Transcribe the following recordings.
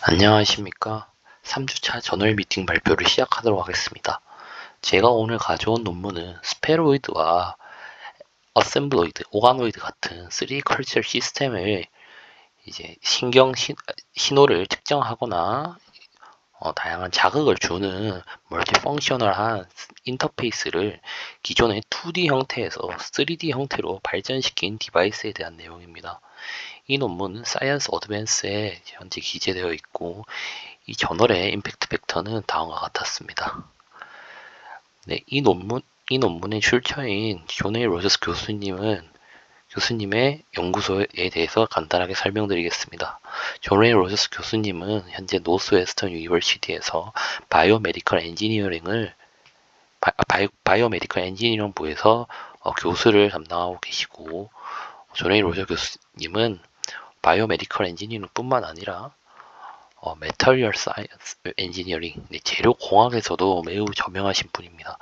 안녕하십니까. 3주차 저널 미팅 발표를 시작하도록 하겠습니다. 제가 오늘 가져온 논문은 스페로이드와 어셈블로이드, 오가노이드 같은 3D 컬처 시스템을 이제 신호를 특정하거나 다양한 자극을 주는 멀티펑셔널한 인터페이스를 기존의 2D 형태에서 3D 형태로 발전시킨 디바이스에 대한 내용입니다. 이 논문은 사이언스 어드밴스에 현재 기재되어 있고 이 저널의 임팩트 팩터는 다음과 같았습니다. 네, 이 논문의 출처인 존 A 로저스 교수님의 연구소에 대해서 간단하게 설명드리겠습니다. 존 A 로저스 교수님은 현재 노스웨스턴 유니버시티에서 바이오메디컬 엔지니어링 부에서 교수를 담당하고 계시고, 존 A 로저 교수님은 바이오메디컬 엔지니어링 뿐만 아니라 메터리얼 사이언스 엔지니어링, 재료공학에서도 매우 저명하신 분입니다.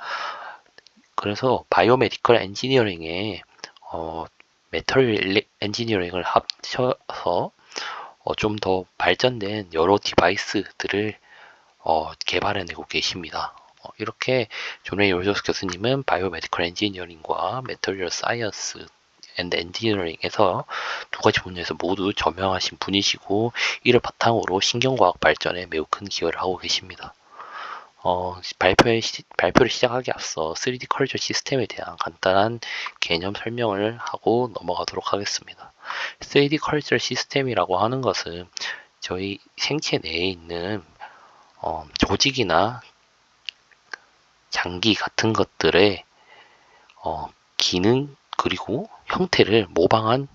그래서 바이오메디컬 엔지니어링에 메터리얼 엔지니어링을 합쳐서 좀 더 발전된 여러 디바이스들을 개발해내고 계십니다. 이렇게 존 웨이 로저스 교수님은 바이오메디컬 엔지니어링과 메터리얼 사이언스 앤드 엔지니어링에서 두 가지 분야에서 모두 저명하신 분이시고, 이를 바탕으로 신경과학 발전에 매우 큰 기여를 하고 계십니다. 발표를 시작하기 앞서 3D 컬처 시스템에 대한 간단한 개념 설명을 하고 넘어가도록 하겠습니다. 3D 컬처 시스템이라고 하는 것은 저희 생체 내에 있는 조직이나 장기 같은 것들의 기능 그리고 형태를 모방한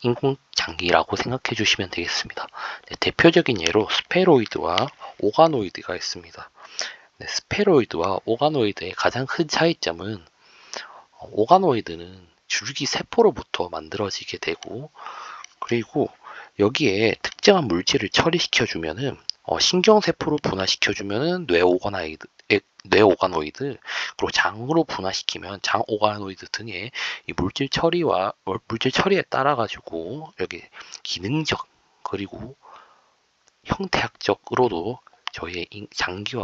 인공장기라고 생각해 주시면 되겠습니다. 네, 대표적인 예로 스페로이드와 오가노이드가 있습니다. 네, 스페로이드와 오가노이드의 가장 큰 차이점은 오가노이드는 줄기 세포로부터 만들어지게 되고, 그리고 여기에 특정한 물질을 처리시켜주면은 신경세포로 분화시켜주면은 뇌오가노이드, 그리고 장으로 분화시키면 장오가노이드 등의 이 물질 처리에 따라 가지고 여기 기능적 그리고 형태학적으로도 저희의 장기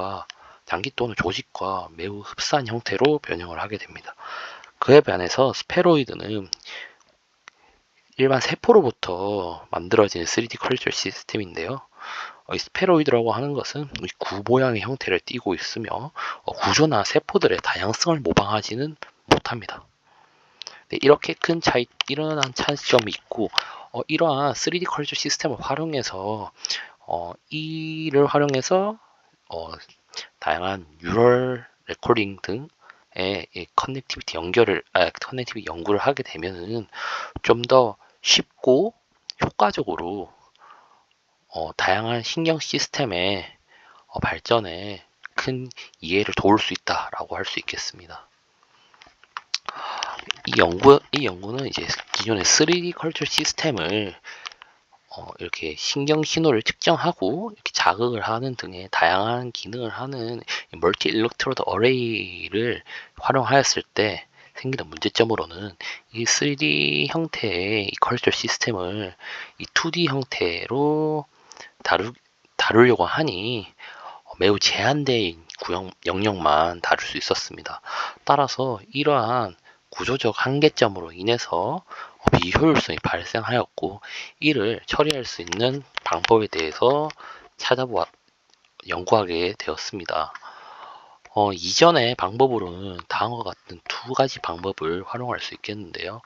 또는 조직과 매우 흡사한 형태로 변형을 하게 됩니다. 그에 반해서 스페로이드는 일반 세포로부터 만들어지는 3D 컬처 시스템인데요. 이 스페로이드라고 하는 것은 구 모양의 형태를 띠고 있으며 구조나 세포들의 다양성을 모방하지는 못합니다. 네, 이렇게 이러한 차이점이 있고, 이러한 3D 컬처 시스템을 활용해서 이를 활용해서 다양한 뉴럴 레코딩 등의 커넥티비티 연구를 하게 되면은 좀 더 쉽고 효과적으로 다양한 신경 시스템의 발전에 큰 이해를 도울 수 있다라고 할 수 있겠습니다. 이 연구는 이제 기존의 3D 컬처 시스템을 이렇게 신경 신호를 특정하고 이렇게 자극을 하는 등의 다양한 기능을 하는 멀티 일렉트로드 어레이를 활용하였을 때 생기는 문제점으로는 이 3D 형태의 이 컬처 시스템을 이 2D 형태로 다루려고 하니 매우 제한된 영역만 다룰 수 있었습니다. 따라서 이러한 구조적 한계점으로 인해서 비효율성이 발생하였고, 이를 처리할 수 있는 방법에 대해서 연구하게 되었습니다. 이전의 방법으로는 다음과 같은 두 가지 방법을 활용할 수 있겠는데요.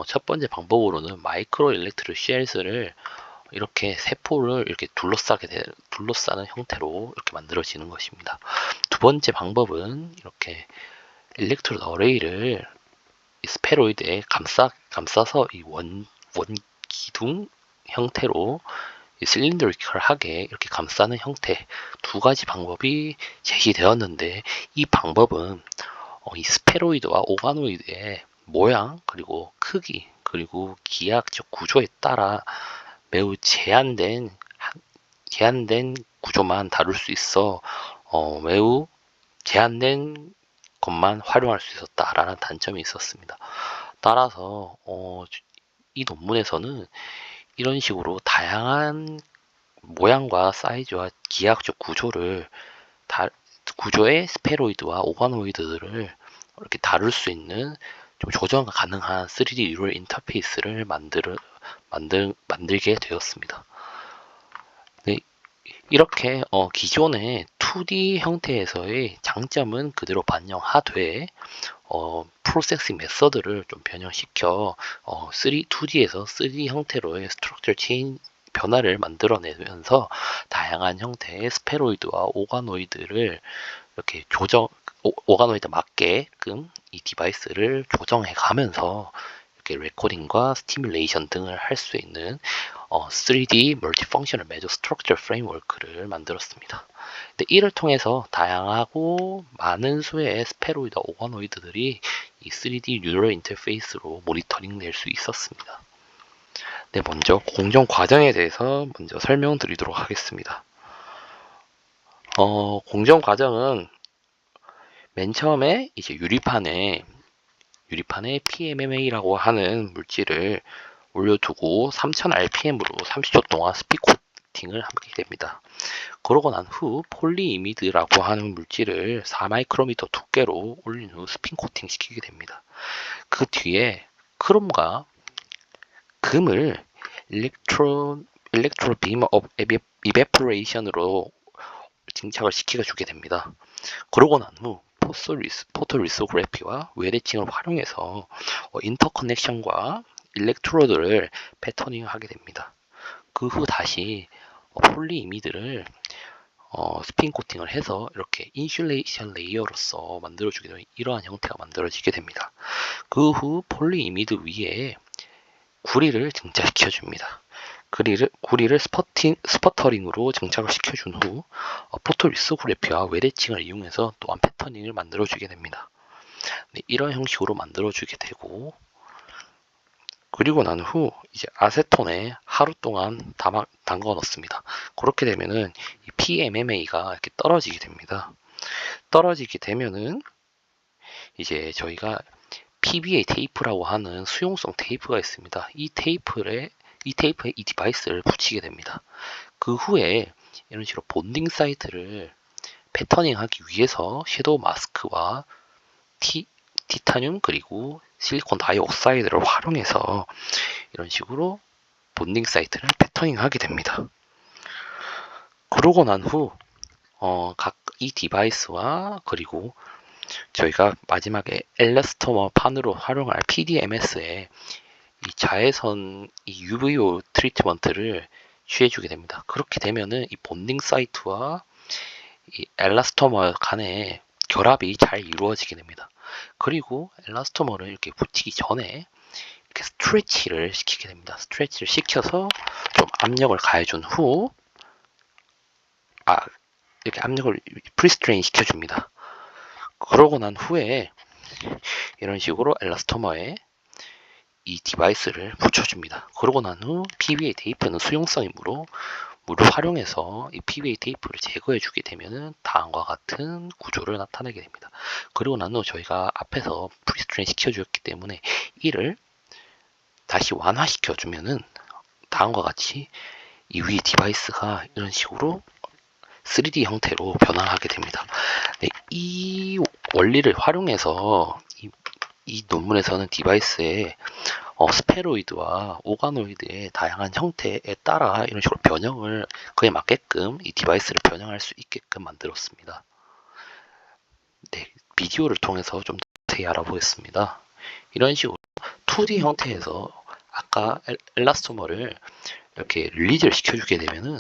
첫 번째 방법으로는 마이크로 일렉트로 쉘스를 이렇게 세포를 이렇게 둘러싸는 형태로 이렇게 만들어지는 것입니다. 두 번째 방법은 이렇게 일렉트로드 어레이를 스페로이드에 감싸서 이 원기둥 형태로 실린더리컬하게 이렇게 감싸는 형태, 두 가지 방법이 제시되었는데, 이 방법은 이 스페로이드와 오가노이드의 모양 그리고 크기 그리고 기하학적 구조에 따라 매우 제한된 구조만 다룰 수 있어 매우 제한된 것만 활용할 수 있었다라는 단점이 있었습니다. 따라서 이 논문에서는 이런 식으로 다양한 모양과 사이즈와 기하학적 구조의 스페로이드와 오가노이드들을 이렇게 다룰 수 있는 좀 조정 가능한 3D 뉴럴 인터페이스를 만들게 되었습니다. 네, 이렇게 기존의 2D 형태에서의 장점은 그대로 반영하되 프로세싱 메서드를 좀 변형시켜 2D에서 3D 형태로의 스트럭처 체인 변화를 만들어내면서 다양한 형태의 스페로이드와 오가노이드를 이렇게 오가노이드 맞게끔 이 디바이스를 조정해 가면서 이렇게 레코딩과 스티뮬레이션 등을 할 수 있는 3D 멀티펑셔널 매저 스트럭처 프레임워크를 만들었습니다. 근데 이를 통해서 다양하고 많은 수의 스페로이드 오가노이드들이 이 3D 뉴럴 인터페이스로 모니터링 될 수 있었습니다. 네, 먼저 공정 과정에 대해서 먼저 설명드리도록 하겠습니다. 공정 과정은 맨 처음에 이제 유리판에 PMMA라고 하는 물질을 올려두고 3000rpm으로 30초 동안 스피 코팅을 하게 됩니다. 그러고 난 후 폴리이미드라고 하는 물질을 4마이크로미터 두께로 올린 후 스핀 코팅 시키게 됩니다. 그 뒤에 크롬과 금을 일렉트로 빔 이베포레이션으로 증착을 시켜주게 됩니다. 그러고 난 후 포토리소그래피와 외래칭을 활용해서 인터커넥션과 일렉트로드를 패터닝하게 됩니다. 그 후 다시 폴리이미드를 스핀 코팅을 해서 이렇게 인슐레이션 레이어로서 만들어주게 되면 이러한 형태가 만들어지게 됩니다. 그 후 폴리이미드 위에 구리를 증착시켜줍니다. 구리를 스퍼터링으로 증착을 시켜준 후 포토리소그래피와 외래칭을 이용해서 또한 패터닝을 만들어주게 됩니다. 네, 이런 형식으로 만들어주게 되고, 그리고 난 후 이제 아세톤에 하루 동안 담가 넣습니다. 그렇게 되면은 이 PMMA가 이렇게 떨어지게 됩니다. 떨어지게 되면은 이제 저희가 PBA 테이프라고 하는 수용성 테이프가 있습니다. 이 테이프에 이 디바이스를 붙이게 됩니다. 그 후에 이런 식으로 본딩 사이트를 패터닝하기 위해서 섀도우 마스크와 티타늄 그리고 실리콘 다이옥사이드를 활용해서 이런 식으로 본딩 사이트를 패터닝하게 됩니다. 그러고 난 후 각 이 디바이스와 그리고 저희가 마지막에 엘라스토머 판으로 활용할 PDMS에 이 자외선 이 UVO 트리트먼트를 취해주게 됩니다. 그렇게 되면은 이 본딩 사이트와 이 엘라스토머 간의 결합이 잘 이루어지게 됩니다. 그리고 엘라스토머를 이렇게 붙이기 전에 이렇게 스트레치를 시키게 됩니다. 스트레치를 시켜서 좀 압력을 가해준 후, 이렇게 압력을 프리스트레인 시켜줍니다. 그러고 난 후에 이런 식으로 엘라스토머에 이 디바이스를 붙여줍니다. 그러고 난 후 PBA 테이프는 수용성이므로 물을 활용해서 이 PBA 테이프를 제거해주게 되면 다음과 같은 구조를 나타내게 됩니다. 그리고 난 후 저희가 앞에서 프리스트레인 시켜주었기 때문에 이를 다시 완화시켜주면은 다음과 같이 이 위 디바이스가 이런 식으로 3D 형태로 변화하게 됩니다. 네, 이 원리를 활용해서 이 논문에서는 디바이스의 스페로이드와 오가노이드의 다양한 형태에 따라 이런 식으로 변형을 그에 맞게끔 이 디바이스를 변형할 수 있게끔 만들었습니다. 네, 비디오를 통해서 좀 더 자세히 알아보겠습니다. 이런 식으로 2D 형태에서 아까 엘라스토머를 이렇게 릴리즈를 시켜주게 되면은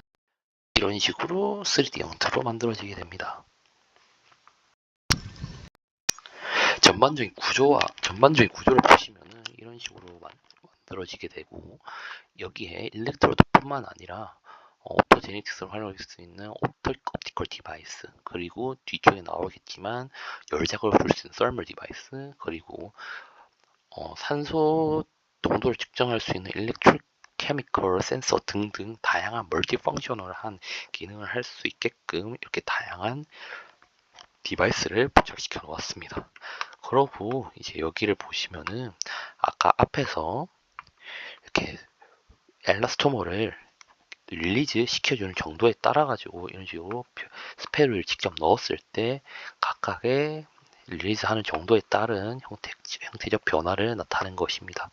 이런 식으로 3D 형태로 만들어지게 됩니다. 전반적인 구조를 보시면은 이런 식으로 만들어지게 되고, 여기에 일렉트로드뿐만 아니라 오토제네틱스를 활용할 수 있는 옵티컬 디바이스, 그리고 뒤쪽에 나오겠지만 열작업을 볼 수 있는 서멀 디바이스, 그리고 산소 농도를 측정할 수 있는 일렉트릭 케미컬 센서 등등 다양한 멀티펑셔널한 기능을 할 수 있게끔 이렇게 다양한 디바이스를 부착시켜 놓았습니다. 그러고 이제 여기를 보시면은 아까 앞에서 이렇게 엘라스토머를 릴리즈 시켜주는 정도에 따라 가지고 이런 식으로 스페로이드를 직접 넣었을 때 각각의 릴리즈하는 정도에 따른 형태적 변화를 나타낸 것입니다.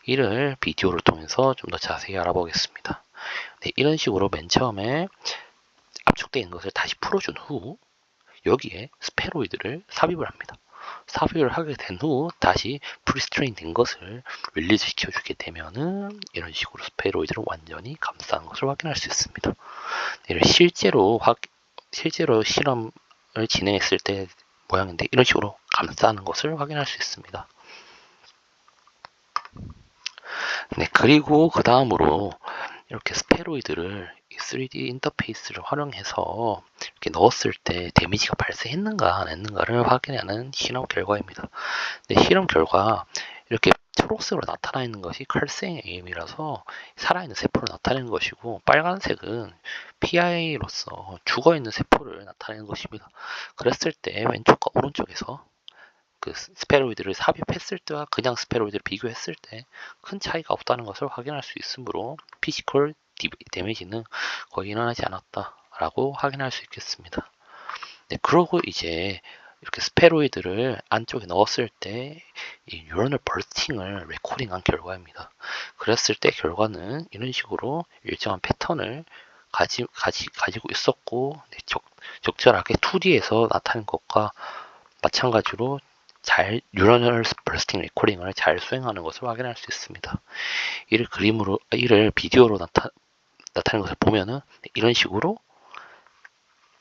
이를 비디오를 통해서 좀 더 자세히 알아보겠습니다. 네, 이런 식으로 맨 처음에 압축되어 있는 것을 다시 풀어준 후 여기에 스페로이드를 삽입을 합니다. 삽입을 하게 된 후 다시 프리스트레인 된 것을 릴리즈 시켜주게 되면은 이런 식으로 스페로이드를 완전히 감싸는 것을 확인할 수 있습니다. 이를 실제로 실험을 진행했을 때 모양인데 이런 식으로 감싸는 것을 확인할 수 있습니다. 네, 그리고 그 다음으로 이렇게 스페로이드를 3D 인터페이스를 활용해서 이렇게 넣었을 때 데미지가 발생했는가 안 했는가를 확인하는 실험 결과입니다. 네, 실험 결과 이렇게 초록색으로 나타나 있는 것이 칼세임이라서 살아있는 세포를 나타내는 것이고 빨간색은 PI로서 죽어있는 세포를 나타내는 것입니다. 그랬을 때 왼쪽과 오른쪽에서 그 스페로이드를 삽입했을 때와 그냥 스페로이드를 비교했을 때 큰 차이가 없다는 것을 확인할 수 있으므로 피지컬 데미지는 거의 일어나지 않았다라고 확인할 수 있겠습니다. 네, 그러고 이제 이렇게 스페로이드를 안쪽에 넣었을 때 이 뉴런을 버스팅을 레코딩한 결과입니다. 그랬을 때 결과는 이런 식으로 일정한 패턴을 가지고 있었고 네, 적절하게 2D에서 나타낸 것과 마찬가지로 잘 뉴런을 버스팅 레코딩을 잘 수행하는 것을 확인할 수 있습니다. 이를 비디오로 나타낸 것을 보면은 이런 식으로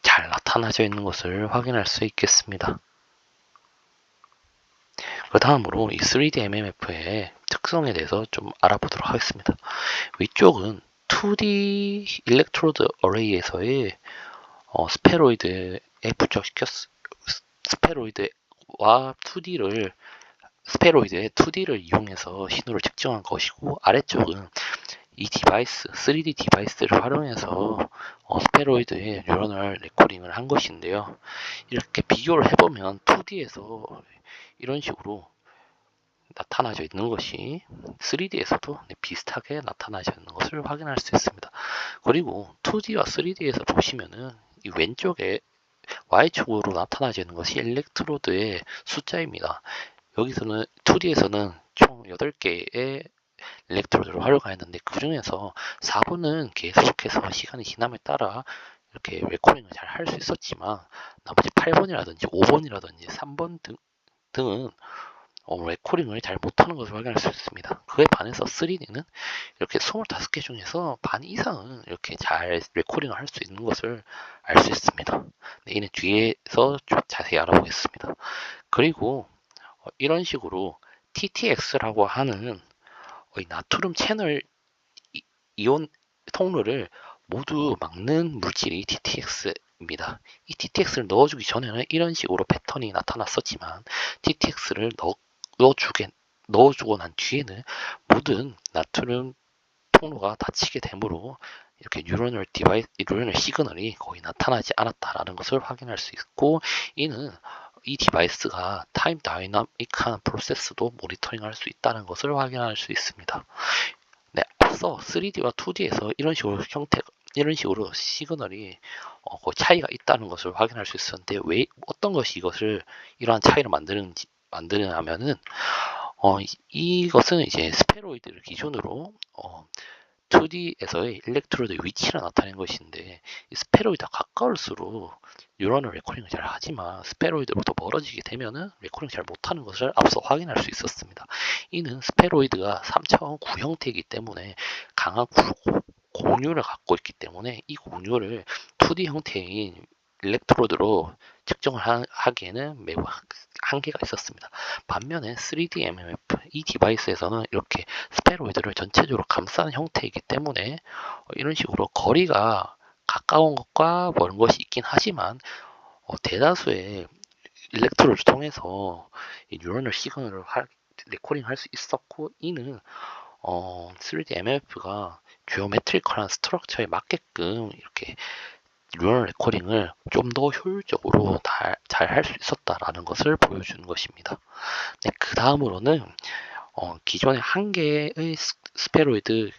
잘 나타나져 있는 것을 확인할 수 있겠습니다. 그 다음으로 이 3D MMF의 특성에 대해서 좀 알아보도록 하겠습니다. 위쪽은 2D 일렉트로드 어레이에서의 스페로이드에 스페로이드와 2D를 스페로이드의 2D를 이용해서 신호를 측정한 것이고 아래쪽은 이 디바이스, 3D 디바이스를 활용해서 스페로이드의 뉴런을 레코딩을 한 것인데요. 이렇게 비교를 해보면 2D에서 이런 식으로 나타나져 있는 것이 3D에서도 비슷하게 나타나져 있는 것을 확인할 수 있습니다. 그리고 2D와 3D에서 보시면은 이 왼쪽에 Y축으로 나타나져 있는 것이 일렉트로드의 숫자입니다. 여기서는 2D에서는 총 8개의 일렉트로드를 활용하였는데 그 중에서 4번은 계속해서 시간이 지남에 따라 이렇게 레코딩을 잘 할 수 있었지만 나머지 8번이라든지 5번이라든지 3번 등은 레코딩을 잘 못하는 것을 확인할 수 있습니다. 그에 반해서 3D는 이렇게 25개 중에서 반 이상은 이렇게 잘 레코딩을 할 수 있는 것을 알 수 있습니다. 네, 이는 뒤에서 좀 자세히 알아보겠습니다. 그리고 이런 식으로 TTX라고 하는 나트륨 채널 이온 통로를 모두 막는 물질이 TTX입니다. 이 TTX를 넣어주기 전에는 이런 식으로 패턴이 나타났었지만 TTX를 넣어주고 난 뒤에는 모든 나트륨 통로가 닫히게 되므로 이렇게 뉴런을 시그널이 거의 나타나지 않았다라는 것을 확인할 수 있고 이는 이 디바이스가 타임 다이나믹한 프로세스도 모니터링할 수 있다는 것을 확인할 수 있습니다. 네, 앞서 3D와 2D에서 이런 식으로 시그널이 차이가 있다는 것을 확인할 수 있었는데 왜 어떤 것이 이러한 차이를 만드느냐면은 이것은 이제 스페로이드를 기준으로 2D에서의 일렉트로드의 위치를 나타낸 것인데 이 스페로이드가 가까울수록 뉴런을 레코딩을 잘 하지만 스페로이드로부터 멀어지게 되면은 레코딩 잘 못하는 것을 앞서 확인할 수 있었습니다. 이는 스페로이드가 3차원 구형태이기 때문에 강한 공유를 갖고 있기 때문에 이 공유를 2D 형태인 일렉트로드로 측정을 하기에는 매우 한계가 있었습니다. 반면에 3D MMF 이 디바이스에서는 이렇게 스페로이드를 전체적으로 감싸는 형태이기 때문에 이런 식으로 거리가 가까운 것과 먼 것이 있긴 하지만 대다수의 일렉트로드를 통해서 이 뉴런을 시그널을 레코딩할 수 있었고 이는 3D MMF가 지오메트리컬한 스트럭처에 맞게끔 이렇게 뉴럴 레코딩을 좀 더 효율적으로 잘 할 수 있었다라는 것을 보여주는 것입니다. 네, 그 다음으로는 기존의 한 개의 스페로이드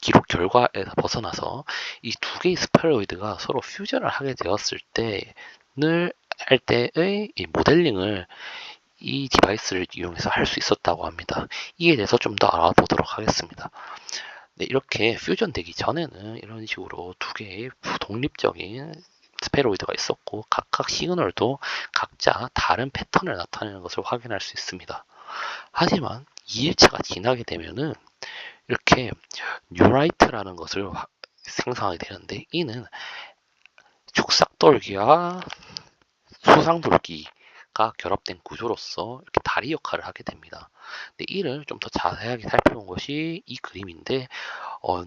기록 결과에서 벗어나서 이 두 개의 스페로이드가 서로 퓨전을 하게 되었을 때를 할 때의 이 모델링을 이 디바이스를 이용해서 할 수 있었다고 합니다. 이에 대해서 좀 더 알아보도록 하겠습니다. 네, 이렇게 퓨전 되기 전에는 이런 식으로 두 개의 독립적인 스페로이드가 있었고 각각 시그널도 각자 다른 패턴을 나타내는 것을 확인할 수 있습니다. 하지만 2일차가 지나게 되면은 이렇게 뉴라이트라는 것을 생성하게 되는데, 이는 축삭돌기와 수상돌기가 결합된 구조로서 이렇게 다리 역할을 하게 됩니다. 근데 이를 좀 더 자세하게 살펴본 것이 이 그림인데,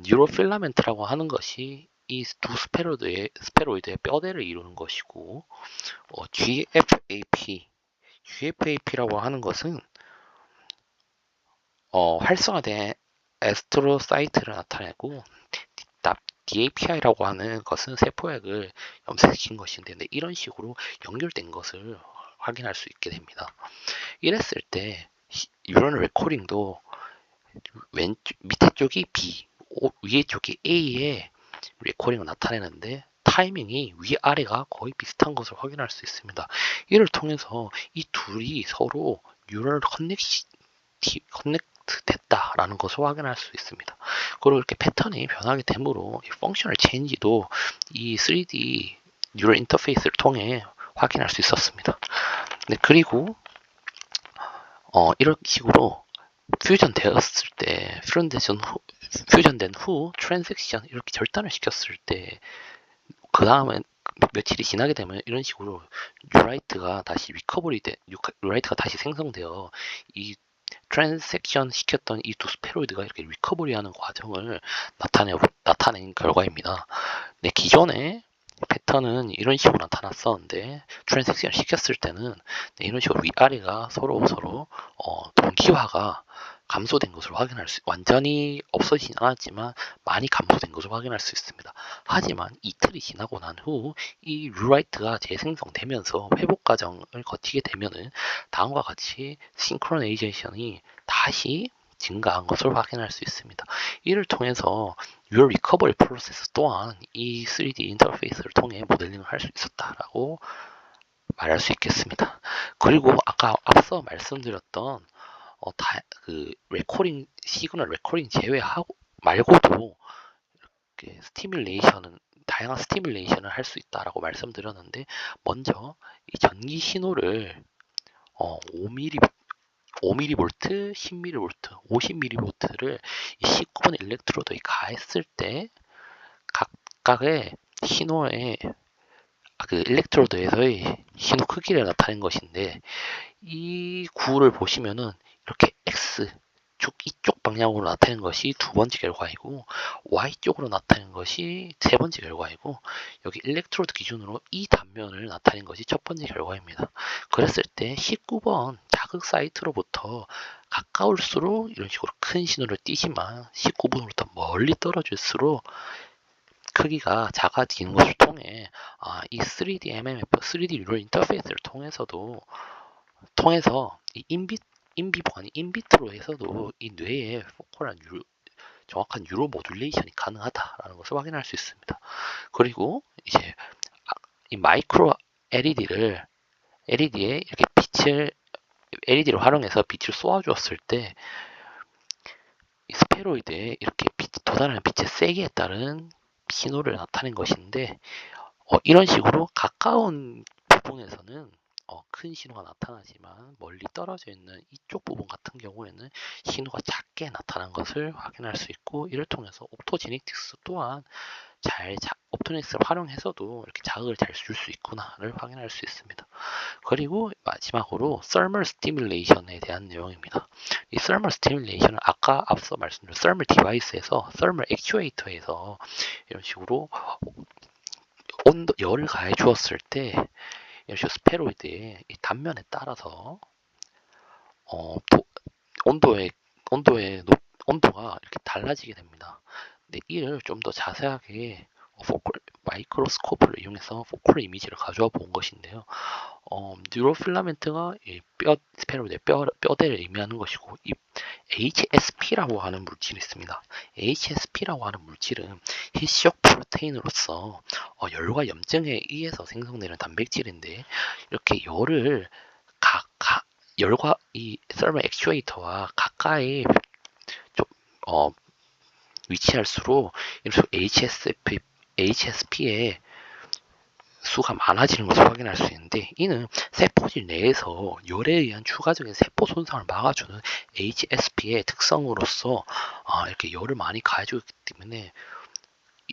뉴로필라멘트라고 하는 것이 이 두 스페로이드의 뼈대를 이루는 것이고, GFAP라고 하는 것은 활성화된 에스트로사이트를 나타내고, DAPI라고 하는 것은 세포액을 염색시킨 것인데, 이런 식으로 연결된 것을 확인할 수 있게 됩니다. 이랬을 때 뉴런 레코딩도 밑에 쪽이 B, 위에 쪽이 A의 레코딩을 나타내는데, 타이밍이 위아래가 거의 비슷한 것을 확인할 수 있습니다. 이를 통해서 이 둘이 서로 뉴럴 커넥트 됐다라는 것을 확인할 수 있습니다. 그리고 이렇게 패턴이 변하게 되므로 이 펑셔널 체인지도 이 3D 뉴럴 인터페이스를 통해 확인할 수 있었습니다. 네, 그리고 이런 식으로 퓨전되었을 때, 퓨전된 후 트랜잭션 이렇게 절단을 시켰을 때, 그 다음에 며칠이 지나게 되면 이런 식으로 뉴라이트가 다시 생성되어 이 트랜잭션 시켰던 이 두 스페로이드가 이렇게 리커버리하는 과정을 나타낸 결과입니다. 네, 기존에 패턴은 이런 식으로 나타났었는데, 트랜잭션 시켰을 때는 이런 식으로 위아래가 서로 동기화가 감소된 것을 완전히 없어지진 않았지만 많이 감소된 것을 확인할 수 있습니다. 하지만 이틀이 지나고 난 후 이 루라이트가 재생성되면서 회복 과정을 거치게 되면은 다음과 같이 싱크로나이제이션이 다시 증가한 것을 확인할 수 있습니다. 이를 통해서 뉴럴 리커버리 프로세스 또한 이 3D 인터페이스를 통해 모델링을 할 수 있었다라고 말할 수 있겠습니다. 그리고 아까 앞서 말씀드렸던 시그널 레코딩 제외하고 말고도 이렇게 다양한 스티뮬레이션을 할 수 있다라고 말씀드렸는데, 먼저 이 전기 신호를 5mm, 10mm, 50mm를 19번 일렉트로드에 가했을 때 각각의 신호의 그 일렉트로드에서의 신호 크기를 나타낸 것인데, 이 구를 보시면은 이렇게 X축 이쪽 방향으로 나타낸 것이 두 번째 결과이고, Y쪽으로 나타낸 것이 세 번째 결과이고, 여기 일렉트로드 기준으로 이 단면을 나타낸 것이 첫 번째 결과입니다. 그랬을 때 19번 자극 사이트로부터 가까울수록 이런 식으로 큰 신호를 띄지만 19번으로부터 멀리 떨어질수록 크기가 작아지는 것을 통해 이 3D MMF, 3D 뉴럴 인터페이스를 통해서 이 인비보 아닌 인비트로에서도 이 뇌의 정확한 뉴로 모듈레이션이 가능하다라는 것을 확인할 수 있습니다. 그리고 이제 이 마이크로 LED에 이렇게 LED를 활용해서 빛을 쏘아주었을 때 이 스페로이드에 이렇게 도달하는 빛의 세기에 따른 신호를 나타낸 것인데, 이런 식으로 가까운 부분에서는 큰 신호가 나타나지만 멀리 떨어져 있는 이쪽 부분 같은 경우에는 신호가 작게 나타난 것을 확인할 수 있고, 이를 통해서 옵토제네틱스 또한 옵토제네틱스를 활용해서도 이렇게 자극을 잘 줄 수 있구나를 확인할 수 있습니다. 그리고 마지막으로 Thermal Stimulation에 대한 내용입니다. 이 Thermal Stimulation은 아까 앞서 말씀드린 Thermal Device에서 Thermal Actuator에서 이런 식으로 열을 가해 주었을 때 이런 식으로 스페로이드의 단면에 따라서 온도가 이렇게 달라지게 됩니다. 근데 이를 좀 더 자세하게 마이크로스코프를 이용해서 포컬 이미지를 가져와 본 것인데요. 뉴로필라멘트가 이 스페로이드의 뼈대를 의미하는 것이고, 이 HSP라고 하는 물질이 있습니다. HSP라고 하는 물질은 히시옥 프로테인으로서 열과 염증에 의해서 생성되는 단백질인데, 이렇게 열을 열과 이 서머 액추에이터와 가까이 좀 위치할수록 이런 HSP의 수가 많아지는 것을 확인할 수 있는데, 이는 세포질 내에서 열에 의한 추가적인 세포 손상을 막아주는 HSP의 특성으로서 이렇게 열을 많이 가해주기 때문에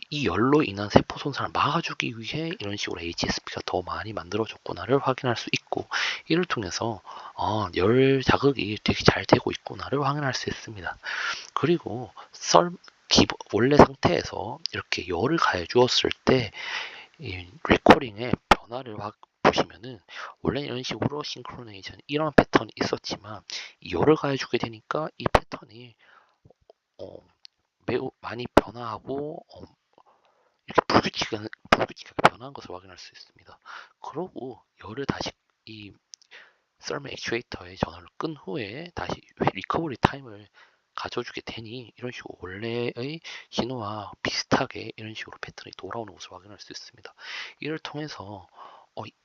이 열로 인한 세포 손상을 막아주기 위해 이런 식으로 HSP가 더 많이 만들어졌구나를 확인할 수 있고, 이를 통해서 열 자극이 되게 잘 되고 있구나를 확인할 수 있습니다. 그리고 원래 상태에서 이렇게 열을 가해 주었을 때 이 레코딩의 변화를 보시면은, 원래 이런 식으로 싱크로네이션 이런 패턴이 있었지만 열을 가해주게 되니까 이 패턴이 어, 매우 많이 변화하고 이렇게 불규칙하게 변화한 것을 확인할 수 있습니다. 그러고 열을 다시 이 썰머 액추에이터의 전원을 끈 후에 다시 리커버리 타임을 가져주게 되니, 이런 식으로 원래의 신호와 비슷하게 이런 식으로 패턴이 돌아오는 것을 확인할 수 있습니다. 이를 통해서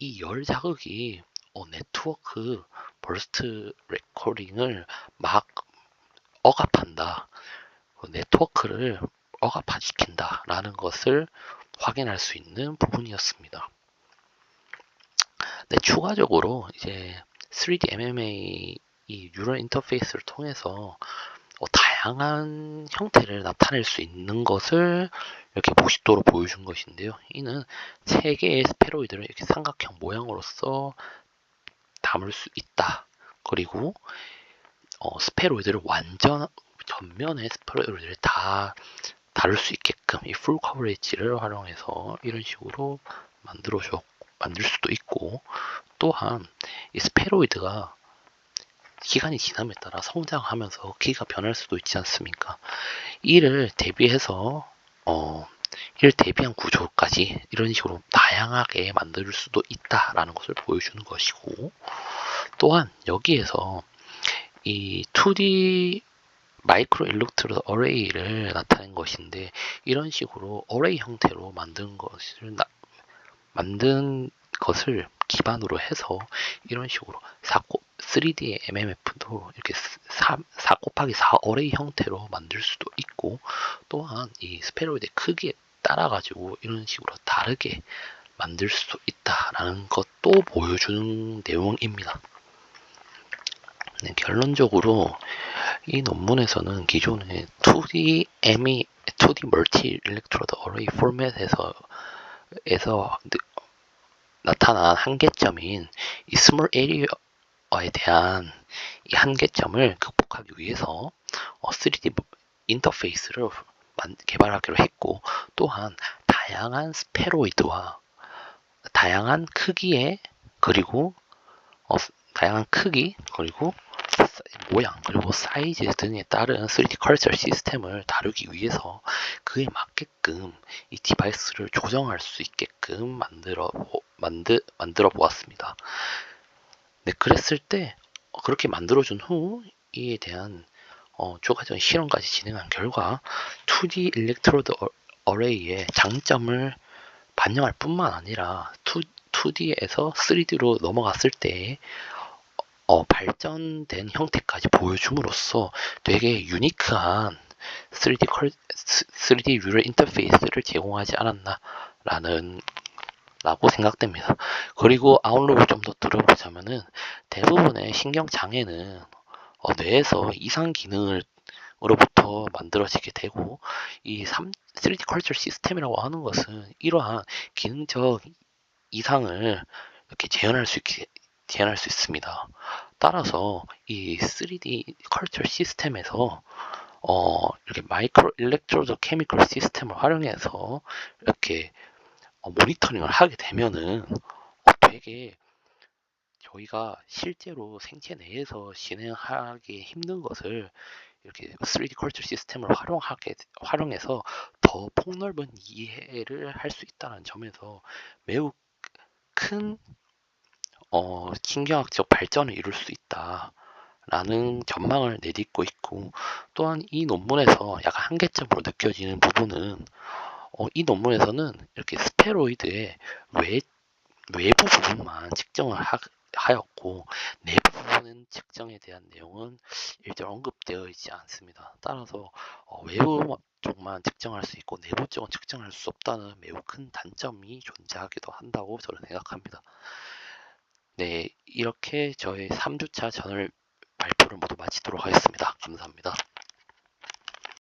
이 열 자극이 네트워크 버스트 레코딩을 막 억압한다, 네트워크를 억압시킨다라는 것을 확인할 수 있는 부분이었습니다. 네, 추가적으로 이제 3D MMA 이 뉴럴 인터페이스를 통해서 다양한 형태를 나타낼 수 있는 것을 이렇게 모식도로 보여준 것인데요. 이는 3개의 스페로이드를 이렇게 삼각형 모양으로서 담을 수 있다. 그리고 스페로이드를 전면의 스페로이드를 다 다룰 수 있게끔 이 풀 커버리지를 활용해서 이런 식으로 만들 수도 있고, 또한 이 스페로이드가 시간이 지남에 따라 성장하면서 키가 변할 수도 있지 않습니까? 이를 대비해서 이를 대비한 구조까지 이런 식으로 다양하게 만들 수도 있다라는 것을 보여주는 것이고, 또한 여기에서 이 2D 마이크로 일렉트로드 어레이를 나타낸 것인데, 이런 식으로 어레이 형태로 만든 것을 기반으로 해서 이런 식으로 3D의 MMF도 이렇게 4 곱하기 4 어레이 형태로 만들 수도 있고, 또한 이 스페로이드의 크기에 따라 가지고 이런 식으로 다르게 만들 수도 있다라는 것도 보여주는 내용입니다. 네, 결론적으로 이 논문에서는 기존의 2D 멀티 일렉트로드 어레이 포맷에서 나타난 한계점인 이 스몰 에리어에 대한 이 한계점을 극복하기 위해서 3D 인터페이스를 개발하기로 했고, 또한 다양한 스페로이드와 다양한 크기의 그리고 다양한 크기 그리고 모양 그리고 사이즈 등에 따른 3D 컬처 시스템을 다루기 위해서 그에 맞게끔 이 디바이스를 조정할 수 있게끔 만들어 보았습니다. 네, 그랬을 때 그렇게 만들어준 후 이에 대한 추가적인 실험까지 진행한 결과 2D 일렉트로드 어레이의 장점을 반영할 뿐만 아니라 2D에서 3D로 넘어갔을 때 발전된 형태까지 보여줌으로써 되게 유니크한 3D 뉴럴 인터페이스를 제공하지 않았나라는 라고 생각됩니다. 그리고 아웃룩을 좀 더 들어보자면은, 대부분의 신경 장애는 뇌에서 이상 기능으로부터 만들어지게 되고, 이 3D 컬처 시스템이라고 하는 것은 이러한 기능적 이상을 이렇게 재현할 수 있습니다. 따라서 이 3D 컬처 시스템에서 이렇게 마이크로 일렉트로드 케미컬 시스템을 활용해서 이렇게 모니터링을 하게 되면은 되게 저희가 실제로 생체 내에서 진행하기 힘든 것을 이렇게 3D 컬처 시스템을 활용해서 더 폭넓은 이해를 할 수 있다는 점에서 매우 큰 신경학적 발전을 이룰 수 있다. 라는 전망을 내딛고 있고, 또한 이 논문에서 약간 한계점으로 느껴지는 부분은 이 논문에서는 이렇게 스페로이드의 외부 부분만 측정을 하였고 내부 부분은 측정에 대한 내용은 일절 언급되어 있지 않습니다. 따라서 외부 쪽만 측정할 수 있고 내부 쪽은 측정할 수 없다는 매우 큰 단점이 존재하기도 한다고 저는 생각합니다. 네, 이렇게 저의 3주차 저널 발표를 모두 마치도록 하겠습니다. 감사합니다.